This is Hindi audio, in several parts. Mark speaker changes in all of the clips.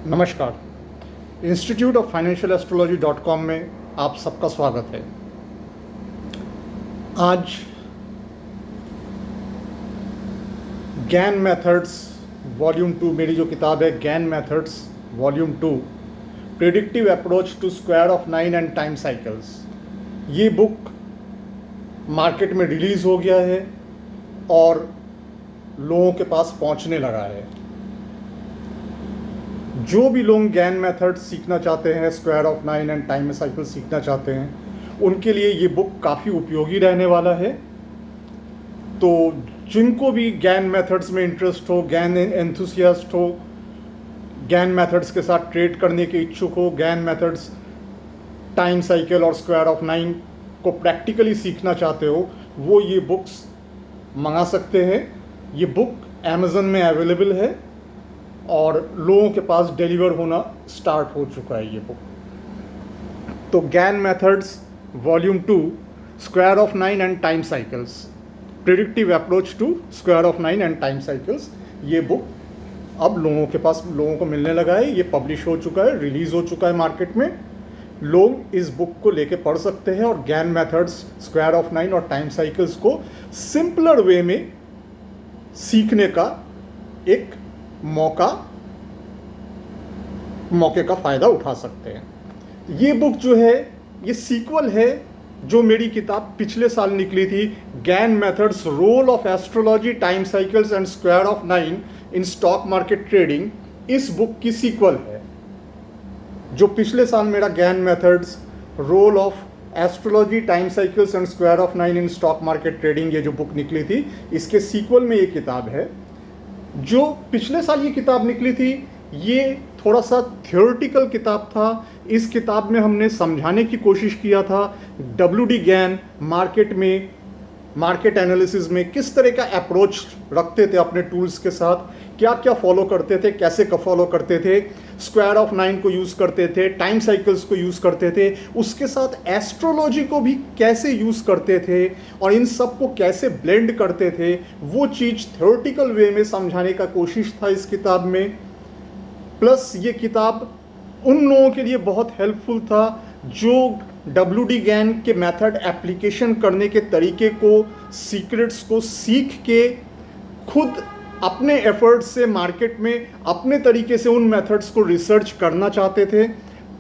Speaker 1: नमस्कार। Institute of financial astrology .com में आप सबका स्वागत है। आज गैन मेथड्स वॉल्यूम 2, मेरी जो किताब है Gann methods volume 2, predictive approach to square of 9 and time cycles, ये बुक मार्केट में रिलीज़ हो गया है और लोगों के पास पहुंचने लगा है। जो भी लोग गैन मेथड सीखना चाहते हैं, square of 9 and time cycle सीखना चाहते हैं, उनके लिए ये बुक काफ़ी उपयोगी रहने वाला है। तो जिनको भी गैन मेथड्स में इंटरेस्ट हो, गैन एंथुसियास्ट हो, गैन मेथड्स के साथ ट्रेड करने के इच्छुक हो, गैन मेथड्स, टाइम साइकिल और स्क्वायर ऑफ 9 को प्रैक्टिकली सीखना चाहते हो, वो ये बुक्स मंगा सकते हैं। ये बुक अमेज़न में अवेलेबल है और लोगों के पास डिलीवर होना स्टार्ट हो चुका है ये बुक। तो Gann methods volume 2, square of 9 and time cycles, predictive approach to square of 9 and time cycles, ये बुक अब लोगों को मिलने लगा है। ये पब्लिश हो चुका है, रिलीज़ हो चुका है मार्केट में। लोग इस बुक को लेके पढ़ सकते हैं और गैन मेथड्स, स्क्वायर ऑफ 9 और टाइम साइकिल्स को सिंपलर वे में सीखने का एक मौके का फ़ायदा उठा सकते हैं। ये बुक जो है, ये सीक्वल है जो मेरी किताब पिछले साल निकली थी, Gann methods, role of astrology, time cycles and square of 9 in stock market trading. इस बुक की सीक्वल है जो पिछले साल मेरा Gann methods, role of astrology, time cycles and square of 9 in stock market trading, ये जो बुक निकली थी, इसके सीक्वल में ये किताब है। जो पिछले साल ये किताब निकली थी, ये थोड़ा सा थ्योरेटिकल किताब था। इस किताब में हमने समझाने की कोशिश किया था WD गैन मार्केट एनालिसिस में किस तरह का अप्रोच रखते थे अपने टूल्स के साथ, क्या क्या फॉलो करते थे, कैसे फॉलो करते थे, स्क्वायर ऑफ 9 को यूज़ करते थे, टाइम साइकिल्स को यूज़ करते थे, उसके साथ एस्ट्रोलॉजी को भी कैसे यूज़ करते थे और इन सब को कैसे ब्लेंड करते थे, वो चीज़ थ्योरेटिकल वे में समझाने का कोशिश था इस किताब में। प्लस ये किताब उन लोगों के लिए बहुत हेल्पफुल था जो WD गैन के मेथड एप्लीकेशन करने के तरीके को, सीक्रेट्स को सीख के खुद अपने एफर्ट्स से मार्केट में अपने तरीके से उन मेथड्स को रिसर्च करना चाहते थे,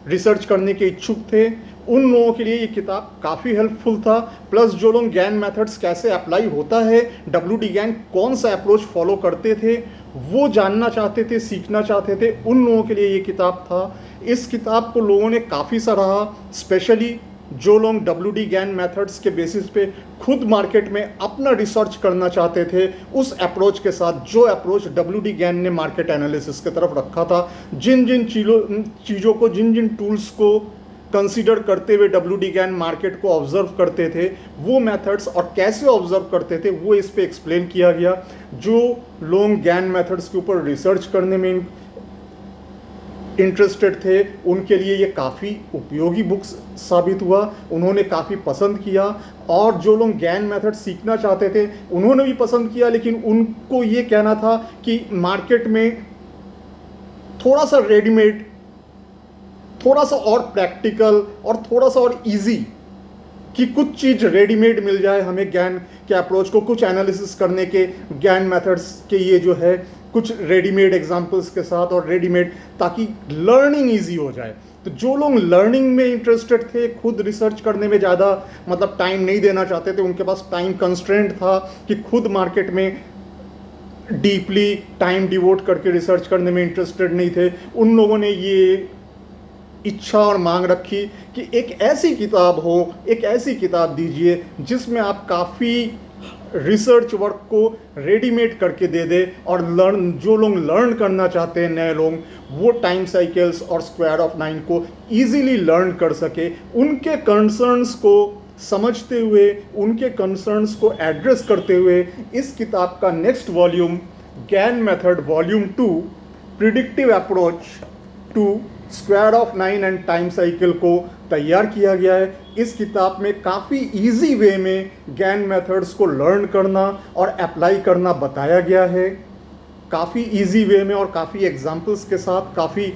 Speaker 1: रिसर्च करने के इच्छुक थे, उन लोगों के लिए ये किताब काफ़ी हेल्पफुल था। प्लस जो लोग गैन मेथड्स कैसे अप्लाई होता है, WD गैन कौन सा अप्रोच फॉलो करते थे, वो जानना चाहते थे, सीखना चाहते थे, उन लोगों के लिए ये किताब था। इस किताब को लोगों ने काफ़ी सराहा, स्पेशली जो लोग WD गैन मेथड्स के बेसिस पे खुद मार्केट में अपना रिसर्च करना चाहते थे, उस अप्रोच के साथ, जो अप्रोच WD गैन ने मार्केट एनालिसिस की तरफ रखा था, जिन जिन चीज़ों को, जिन जिन टूल्स को कंसीडर करते हुए WD गैन मार्केट को ऑब्जर्व करते थे, वो मेथड्स और कैसे ऑब्जर्व करते थे, वो इस पे एक्सप्लेन किया गया। जो लोग गैन मेथड्स के ऊपर रिसर्च करने में इंटरेस्टेड थे, उनके लिए ये काफ़ी उपयोगी बुक्स साबित हुआ, उन्होंने काफ़ी पसंद किया। और जो लोग गैन मेथड सीखना चाहते थे, उन्होंने भी पसंद किया, लेकिन उनको ये कहना था कि मार्केट में थोड़ा सा रेडीमेड, थोड़ा सा और प्रैक्टिकल और थोड़ा सा और इजी, कि कुछ चीज़ रेडीमेड मिल जाए हमें गैन के अप्रोच को, कुछ एनालिसिस करने के गैन मेथड्स के, ये जो है कुछ रेडीमेड एग्जांपल्स के साथ और रेडीमेड, ताकि लर्निंग इजी हो जाए। तो जो लोग लर्निंग में इंटरेस्टेड थे, खुद रिसर्च करने में ज़्यादा टाइम नहीं देना चाहते थे, उनके पास टाइम कंस्ट्रेंट था कि खुद मार्केट में डीपली टाइम डिवोट करके रिसर्च करने में इंटरेस्टेड नहीं थे, उन लोगों ने ये इच्छा और मांग रखी कि एक ऐसी किताब हो, एक ऐसी किताब दीजिए जिसमें आप काफ़ी रिसर्च वर्क को रेडीमेड करके दे दे और जो लोग लर्न करना चाहते हैं, नए लोग, वो टाइम साइकिल्स और स्क्वायर ऑफ 9 को ईजिली लर्न कर सके, उनके कंसर्न्स को समझते हुए, उनके कंसर्न्स को एड्रेस करते हुए इस किताब का next volume, Gann method volume 2, predictive approach to square of 9 and time cycle को तैयार किया गया है। इस किताब में काफ़ी इजी वे में गैन मेथड्स को लर्न करना और अप्लाई करना बताया गया है। काफ़ी इजी वे में और काफ़ी एग्जाम्पल्स के साथ, काफ़ी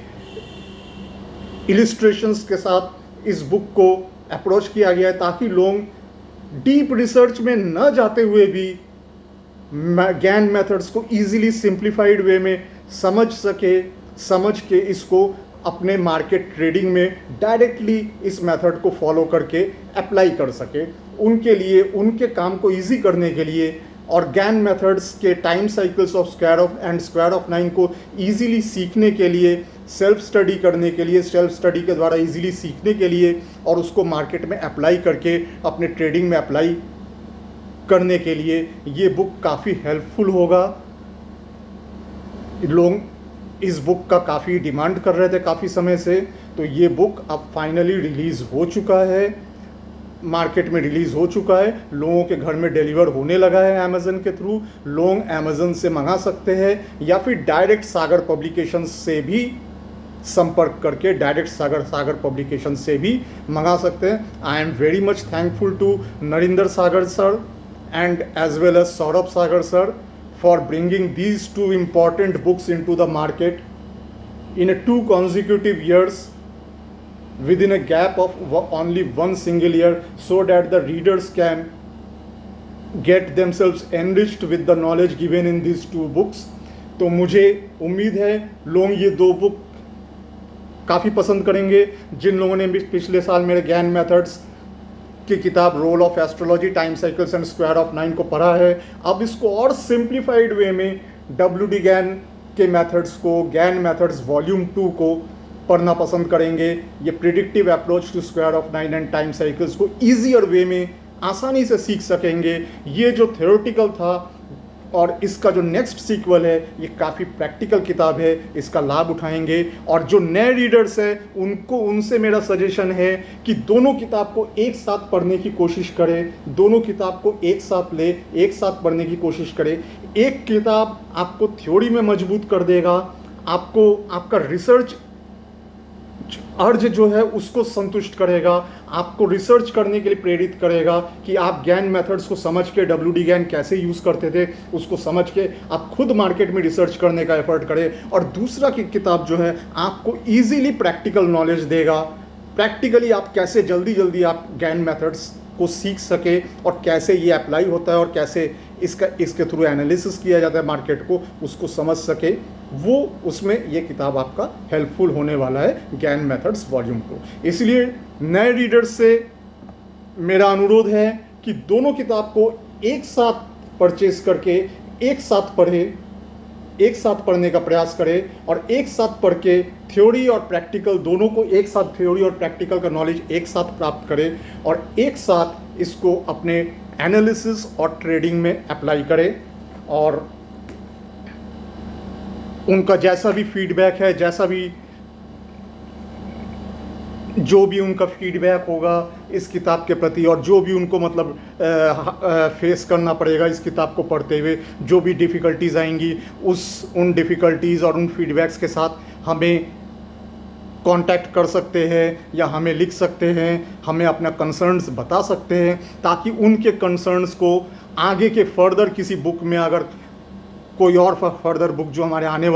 Speaker 1: इलिस्ट्रेशंस के साथ इस बुक को अप्रोच किया गया है, ताकि लोग डीप रिसर्च में न जाते हुए भी गैन मेथड्स को इजीली सिंप्लीफाइड वे में समझ के इसको अपने मार्केट ट्रेडिंग में डायरेक्टली इस मेथड को फॉलो करके अप्लाई कर सके। उनके लिए, उनके काम को इजी करने के लिए और गैन मेथड्स के time cycles of square of 9 को इजीली सीखने के लिए, सेल्फ स्टडी करने के लिए, सेल्फ स्टडी के द्वारा इजीली सीखने के लिए और उसको मार्केट में अप्लाई करके अपने ट्रेडिंग में अप्लाई करने के लिए ये बुक काफ़ी हेल्पफुल होगा। लोग इस बुक का काफ़ी डिमांड कर रहे थे काफ़ी समय से, तो ये बुक अब फाइनली रिलीज़ हो चुका है, मार्केट में रिलीज़ हो चुका है, लोगों के घर में डिलीवर होने लगा है अमेज़न के थ्रू। लोग अमेज़न से मंगा सकते हैं या फिर डायरेक्ट सागर पब्लिकेशन से भी संपर्क करके डायरेक्ट सागर पब्लिकेशन से भी मंगा सकते हैं। I am very much thankful to Narendra Sagar sir and as well as Saurabh Sagar sir for bringing these two important books into the market in 2 consecutive years within a gap of only 1 single year, so that the readers can get themselves enriched with the knowledge given in these 2 books। तो मुझे उम्मीद है लोग ये 2 बुक काफ़ी पसंद करेंगे। जिन लोगों ने भी पिछले साल मेरे गैन मेथड्स की किताब role of astrology, time cycles and square of 9 को पढ़ा है, अब इसको और सिंप्लीफाइड वे में WD गैन के मेथड्स को, गैन मेथड्स वॉल्यूम 2 को पढ़ना पसंद करेंगे। ये predictive approach to square of 9 and time cycles को ईजियर वे में आसानी से सीख सकेंगे। ये जो थ्योरेटिकल था और इसका जो नेक्स्ट सीक्वल है ये काफ़ी प्रैक्टिकल किताब है, इसका लाभ उठाएंगे। और जो नए रीडर्स हैं उनसे मेरा सजेशन है कि दोनों किताब को एक साथ पढ़ने की कोशिश करें, दोनों किताब को एक साथ ले, एक साथ पढ़ने की कोशिश करें। एक किताब आपको थ्योरी में मजबूत कर देगा, आपको आपका रिसर्च अर्ज जो है उसको संतुष्ट करेगा, आपको रिसर्च करने के लिए प्रेरित करेगा कि आप गैन मेथड्स को समझ के WD गैन कैसे यूज़ करते थे उसको समझ के आप खुद मार्केट में रिसर्च करने का एफर्ट करें। और दूसरा की किताब जो है आपको इजीली प्रैक्टिकल नॉलेज देगा, प्रैक्टिकली आप कैसे जल्दी आप गैन मेथड्स को सीख सके और कैसे ये अप्लाई होता है और कैसे इसके थ्रू एनालिसिस किया जाता है मार्केट को, उसको समझ सके, वो उसमें ये किताब आपका हेल्पफुल होने वाला है गैन मेथड्स वॉल्यूम 2। इसलिए नए रीडर्स से मेरा अनुरोध है कि दोनों किताब को एक साथ परचेज करके एक साथ पढ़ें, एक साथ पढ़ने का प्रयास करें और एक साथ पढ़ के थ्योरी और प्रैक्टिकल दोनों को एक साथ, थ्योरी और प्रैक्टिकल का नॉलेज एक साथ प्राप्त करें और एक साथ इसको अपने एनालिसिस और ट्रेडिंग में अप्लाई करें। और उनका जैसा भी फीडबैक है, जैसा भी जो भी उनका फीडबैक होगा इस किताब के प्रति और जो भी उनको मतलब फेस करना पड़ेगा इस किताब को पढ़ते हुए, जो भी डिफ़िकल्टीज़ आएंगी उन डिफ़िकल्टीज़ और उन फीडबैक्स के साथ हमें कांटेक्ट कर सकते हैं या हमें लिख सकते हैं, हमें अपना कंसर्न्स बता सकते हैं, ताकि उनके कंसर्न्स को आगे के फर्दर किसी बुक में, अगर कोई और फर्दर बुक जो हमारे आने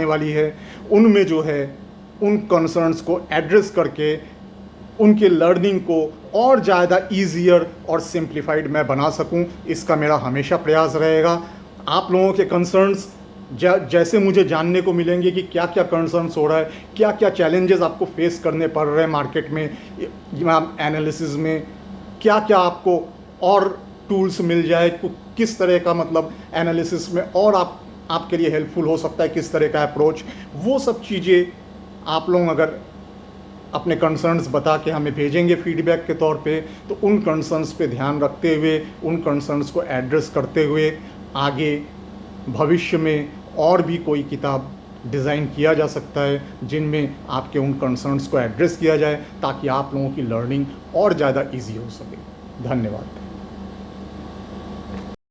Speaker 1: वाली है उनमें जो है उन कंसर्न्स को एड्रेस करके उनके लर्निंग को और ज़्यादा ईजियर और सिंप्लीफाइड मैं बना सकूं, इसका मेरा हमेशा प्रयास रहेगा। आप लोगों के कंसर्न्स जैसे मुझे जानने को मिलेंगे कि क्या क्या कंसर्न्स हो रहा है, क्या क्या चैलेंजेस आपको फेस करने पड़ रहे हैं मार्केट में एनालिसिस में, क्या क्या आपको और टूल्स मिल जाए, किस तरह का मतलब एनालिसिस में और आपके लिए हेल्पफुल हो सकता है, किस तरह का अप्रोच, वो सब चीज़ें आप लोग अगर अपने कंसर्न्स बता के हमें भेजेंगे फीडबैक के तौर पे, तो उन कंसर्न्स पे ध्यान रखते हुए, उन कंसर्न्स को एड्रेस करते हुए आगे भविष्य में और भी कोई किताब डिज़ाइन किया जा सकता है जिनमें आपके उन कंसर्न्स को एड्रेस किया जाए, ताकि आप लोगों की लर्निंग और ज़्यादा ईजी हो सके। धन्यवाद।